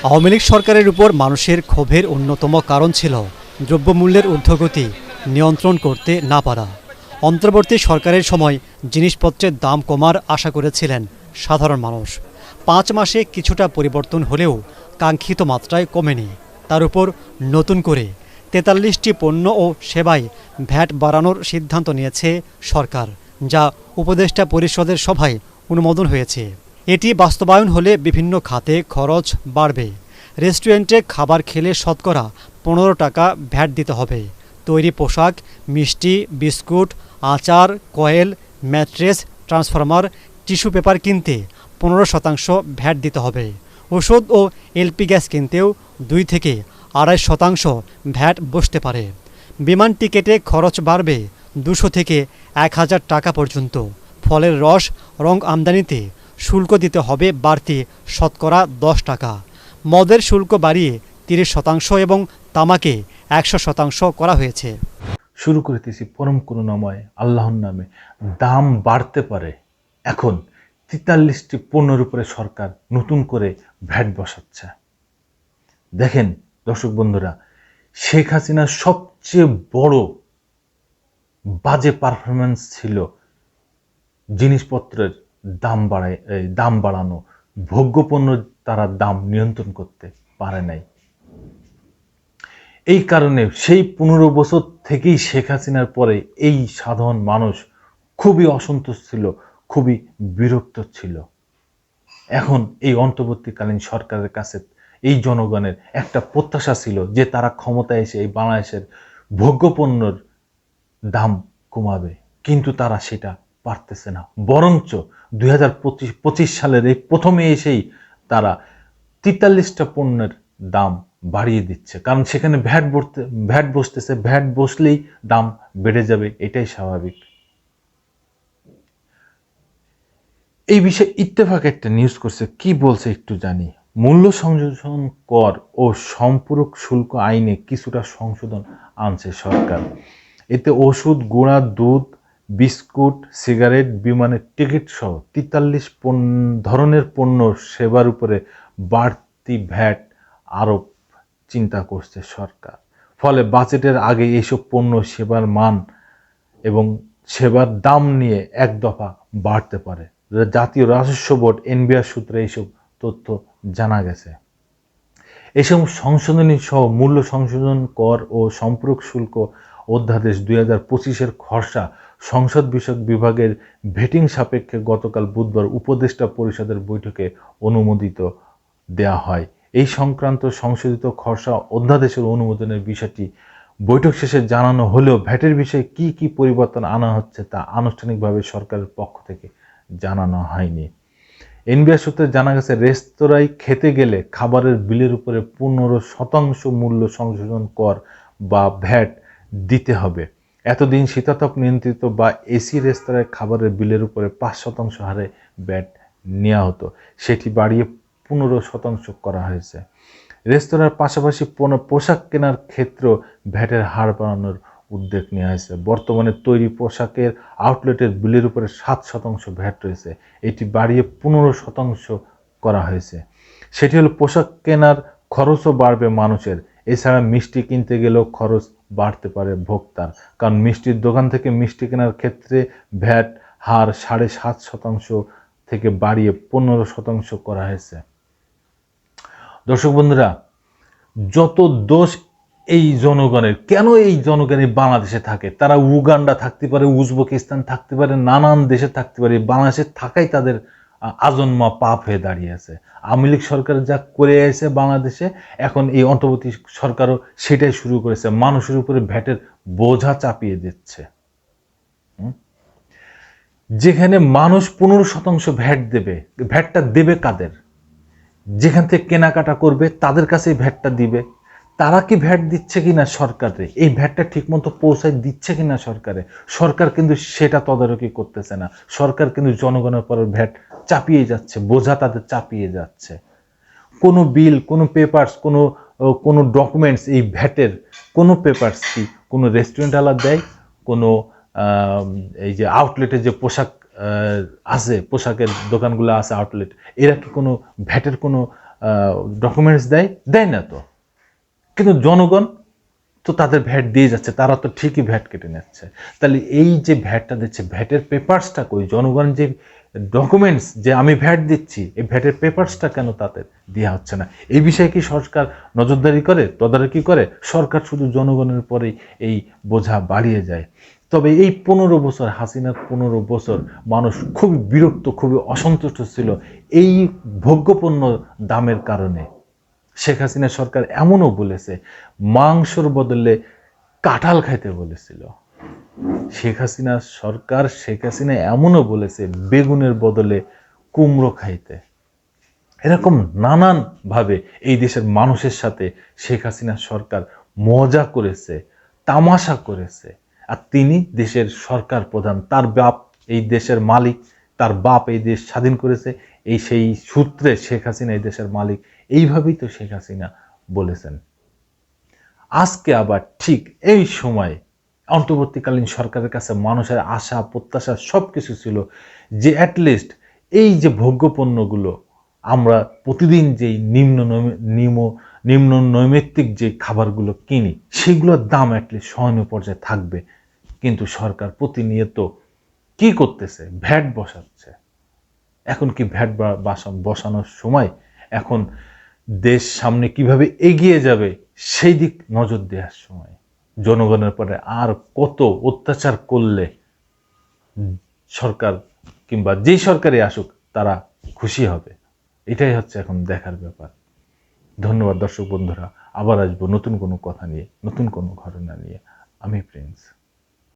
আওয়ামী লীগ সরকারের উপর মানুষের ক্ষোভের অন্যতম কারণ ছিল দ্রব্যমূল্যের ঊর্ধ্বগতি নিয়ন্ত্রণ করতে না পারা। অন্তর্বর্তী সরকারের সময় জিনিসপত্রের দাম কমার আশা করেছিলেন সাধারণ মানুষ। 5 মাসে কিছুটা পরিবর্তন হলেও কাঙ্ক্ষিত মাত্রায় কমেনি। তার উপর নতুন করে 43টি পণ্য ও সেবায় ভ্যাট বাড়ানোর সিদ্ধান্ত নিয়েছে সরকার, যা উপদেষ্টা পরিষদের সভায় অনুমোদন হয়েছে। এটি বাস্তবায়ন হলে বিভিন্ন খাতে খরচ বাড়বে। রেস্টুরেন্টে খাবার খেলে শতকরা 15 টাকা ভ্যাট দিতে হবে। তৈরি পোশাক, মিষ্টি, বিস্কুট, আচার, coil, mattress, transformer, tissue paper কিনতে 15% ভ্যাট দিতে হবে। ওষুধ ও এলপি গ্যাস কিনতেও 2 থেকে 2.5% ভ্যাট বসতে পারে। বিমান টিকেটে খরচ বাড়বে 200 থেকে 1000 টাকা পর্যন্ত। ফলের রস, রং আমদানিতে শুল্ক দিতে হবে বাড়তি শতকরা 10 টাকা। মদের শুল্ক বাড়িয়ে 30% এবং তামাকে 100% করা হয়েছে। শুরু করিতেছি পরম করুণাময় আল্লাহর নামে। দাম বাড়তে পারে। এখন 43টি পণ্যের উপরে সরকার নতুন করে ভ্যাট বসাচ্ছে। দেখেন দর্শক বন্ধুরা, শেখ হাসিনার সবচেয়ে বড় বাজে পারফরমেন্স ছিল জিনিসপত্রের দাম বাড়ানো। ভোগ্যপণ্য তারা দাম নিয়ন্ত্রণ করতে পারে নাই। এই কারণে সেই 15 বছর থেকেই শেখ হাসিনার পরে এই সাধারণ মানুষ খুবই অসন্তুষ্ট ছিল, খুবই বিরক্ত ছিল। এখন এই অন্তর্বর্তীকালীন সরকারের কাছে এই জনগণের একটা প্রত্যাশা ছিল যে তারা ক্ষমতায় এসে এই বাংলাদেশের ভোগ্যপণ্যের দাম কমাবে, কিন্তু তারা সেটা পারতেছে না। বরঞ্চ 2025 সালের এই প্রথমে এসেই তারা 43টা পণ্যের দাম বাড়িয়ে দিচ্ছে। কারণ সেখানে ভ্যাট বসতেছে, ভ্যাট বসলেই দাম বেড়ে যাবে, এটাই স্বাভাবিক। এই বিষয়ে ইত্তেফাক একটা নিউজ করছে, কি বলছে একটু জানি। মূল্য সংযোজন কর ও সম্পূরক শুল্ক আইনে কিছুটা সংশোধন আনছে সরকার। এতে ওষুধ, গুঁড়া দুধ, বিস্কুট, সিগারেট, বিমানের টিকিট সহ 43 ধরনের পণ্য সেবার উপরে বাড়তি ভ্যাট আরোপ চিন্তা করছে সরকার। ফলে বাজেটের আগে এইসব পণ্য সেবার মান এবং সেবার দাম নিয়ে এক দফা বাড়তে পারে। জাতীয় রাজস্ব বোর্ড এনবিআর সূত্রে এইসব তথ্য জানা গেছে। এসব সংশোধনী সহ মূল্য সংশোধন কর ও সম্পূরক শুল্ক অধ্যাদেশ 2025-এর খসড়া সংসদ বিষয়ক বিভাগের ভেটিং সাপেক্ষে গতকাল বুধবার উপদেষ্টা পরিষদের বৈঠকে অনুমোদিত দেয়া হয়। এই সংক্রান্ত সংশোধিত খসড়া অধ্যাদেশের অনুমোদনের বিষয়টি বৈঠক শেষে জানানো হলেও ভ্যাটের বিষয়ে কি কি পরিবর্তন আনা হচ্ছে তা আনুষ্ঠানিকভাবে সরকারের পক্ষ থেকে জানানো হয়নি। এনবিআর সূত্রে জানা গেছে, রেস্তোরাঁয় খেতে গেলে খাবারের বিলের উপরে 15% মূল্য সংশোধন কর বা ভ্যাট দিতে হবে। এতদিন শীতাতপ নিয়ন্ত্রিত বা এসি রেস্তোরাঁয় খাবারের বিলের উপরে 5% হারে ভ্যাট নেওয়া হতো, সেটি বাড়িয়ে 15% করা হয়েছে। রেস্তোরাঁর পাশাপাশি পোশাক কেনার ক্ষেত্রেও ভ্যাটের হার বাড়ানোর উদ্যোগ নেওয়া হয়েছে। বর্তমানে তৈরি পোশাকের আউটলেটের বিলের উপরে 7% ভ্যাট রয়েছে, এটি বাড়িয়ে 15% করা হয়েছে। সেটি হলো পোশাক কেনার খরচও বাড়বে মানুষের। এছাড়া মিষ্টি কিনতে গেলেও খরচ বাড়তে পারে ভোক্তার, কারণ মিষ্টির দোকান থেকে মিষ্টি কেনার ক্ষেত্রে ভ্যাট হার 7.5% থেকে বাড়িয়ে 15% করা হয়েছে। দর্শক বন্ধুরা, যত দোষ এই জনগণের, কেন এই জনগণের বাংলাদেশে থাকে? তারা উগান্ডা থাকতে পারে, উজবেকিস্তান থাকতে পারে, নানান দেশে থাকতে পারে, বাংলাদেশে থাকাই তাদের আজন্মা পাপ হয়ে দাঁড়িয়ে আছে। আওয়ামী লীগ সরকার যা করে আছে বাংলাদেশে, এখন এই অন্তর্বর্তী সরকারও সেটাই শুরু করেছে, মানুষের উপরে ভ্যাটের বোঝা চাপিয়ে দিচ্ছে। যেখানে মানুষ 15% ভ্যাট দেবে, ভ্যাটটা দেবে কাদের? যেখান থেকে কেনাকাটা করবে তাদের কাছে ভ্যাটটা দিবে। তারা কি ভ্যাট দিচ্ছে কিনা সরকারে, এই ভ্যাটটা ঠিকমতো পৌঁছায় দিচ্ছে কিনা সরকারে, সরকার কিন্তু সেটা তদারকি করতেছে না। সরকার কিন্তু জনগণের পর ভ্যাট চাপিয়ে যাচ্ছে, বোঝা তাদের চাপিয়ে যাচ্ছে। কোনো বিল, কোনো পেপারস, কোনো ডকুমেন্টস, এই ভ্যাটের কোনো পেপারস কি কোনো রেস্টুরেন্টওয়ালা দেয়? কোনো এই যে আউটলেটে যে পোশাক আছে, পোশাকের দোকানগুলো আছে আউটলেট, এরা কি কোনো ভ্যাটের কোনো ডকুমেন্টস দেয়, দেয় না তো। কিন্তু জনগণ তো তাদের ভ্যাট দিয়ে যাচ্ছে, তারা তো ঠিকই ভ্যাট কেটে নিচ্ছে। তাহলে এই যে ভ্যাটটা দিচ্ছে, ভ্যাটের পেপারসটা কই? জনগণ যে ডকুমেন্টস যে আমি ভ্যাট দিচ্ছি, এই ভ্যাটের পেপারসটা কেন তাদের দেওয়া হচ্ছে না? এই বিষয়ে কি সরকার নজরদারি করে, তদারকি করে? সরকার শুধু জনগণের পরেই এই বোঝা বাড়িয়ে যায়। তবে এই 15 বছর, হাসিনার 15 বছর মানুষ খুবই বিরক্ত, খুবই অসন্তুষ্ট ছিল এই ভোগ্যপণ্য দামের কারণে। শেখ হাসিনা সরকার এমনও বলেছে, মাংসর বদলে কাঁঠাল খাইতে বলেছিল। শেখ হাসিনা এমনও বলেছে বেগুনের বদলে কুমড়ো খাইতে। এরকম নানান ভাবে এই দেশের মানুষের সাথে শেখ হাসিনা সরকার মজা করেছে, তামাশা করেছে। আর তিনি দেশের সরকার প্রধান, তার বাপ এই দেশের মালিক, তার বাপ এই দেশ স্বাধীন করেছে, এই সেই সূত্রে শেখ হাসিনা এই দেশের মালিক। এইভাবেই তো শেখ হাসিনা বলেছেন। আজকে আবার ঠিক এই সময় অন্তর্বর্তীকালীন সরকারের কাছে মানুষের আশা প্রত্যাশা সব কিছু ছিল যে অ্যাটলিস্ট এই যে ভোগ্যপণ্যগুলো আমরা প্রতিদিন যেই নিম্ন নৈমিত্তিক যে খাবারগুলো কিনি, সেগুলোর দাম অ্যাটলিস্ট সহনীয় পর্যায়ে থাকবে। কিন্তু সরকার প্রতিনিয়ত কি করতেছে? ভ্যাট বসাচ্ছে। এখন কি ভ্যাট বসানোর সময়? এখন দেশ সামনে কিভাবে এগিয়ে যাবে সেই দিক নজর দেওয়ার সময়। জনগণের পরে আর কত অত্যাচার করলে সরকার কিংবা যেই সরকারই আসুক তারা খুশি হবে, এটাই হচ্ছে এখন দেখার ব্যাপার। ধন্যবাদ দর্শক বন্ধুরা, আবার আসবো নতুন কোনো কথা নিয়ে, নতুন কোনো ঘটনা নিয়ে। আমি প্রিন্স।